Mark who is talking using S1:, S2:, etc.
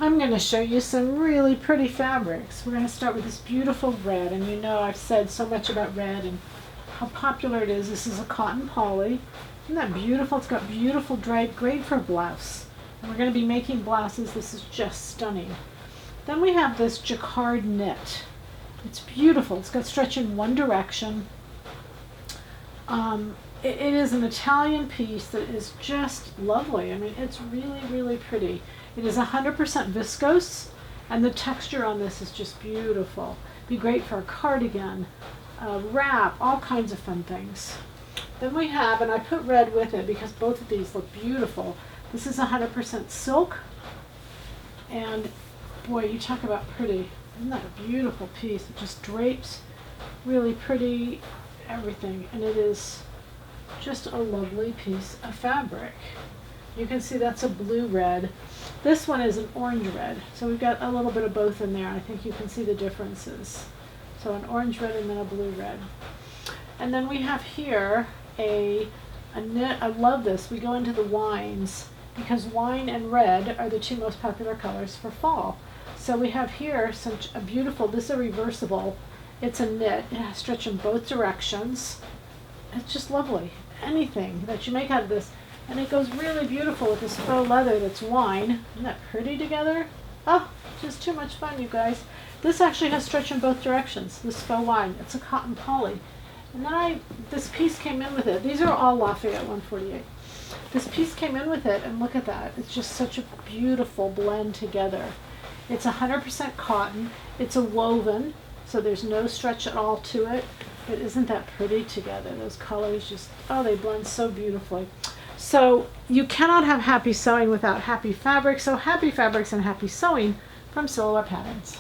S1: I'm going to show you some really pretty fabrics. We're going to start with this beautiful red, and you know I've said so much about red and how popular it is. This is a cotton poly. Isn't that beautiful? It's got beautiful drape, great for blouse. And we're going to be making blouses. This is just stunning. Then we have this jacquard knit. It's beautiful. It's got stretch in one direction. It is an Italian piece that is just lovely. I mean, it's really, really pretty. It is 100% viscose, and the texture on this is just beautiful. Be great for a cardigan, a wrap, all kinds of fun things. Then we have, and I put red with it because both of these look beautiful. This is 100% silk, and boy, you talk about pretty. Isn't that a beautiful piece? It just drapes really pretty, everything, and it is just a lovely piece of fabric. You can see that's a blue red. This one is an orange red, so we've got a little bit of both in there. I think you can see the differences. So an orange red and then a blue red. And then we have here a knit. I love this. We go into the wines because wine and red are the two most popular colors for fall. So we have here such a beautiful, this is a reversible. It's a knit. It has stretch in both directions. It's just lovely. Anything that you make out of this. And it goes really beautiful with this faux leather that's wine. Isn't that pretty together? Oh, just too much fun, you guys. This actually has stretch in both directions, this faux wine. It's a cotton poly. And then this piece came in with it. These are all Lafayette 148. This piece came in with it, and look at that. It's just such a beautiful blend together. It's 100% cotton. It's a woven, so there's no stretch at all to it. But isn't that pretty together? Those colors just, oh, they blend so beautifully. So you cannot have happy sewing without happy fabric. So happy fabrics and happy sewing from Silhouette Patterns.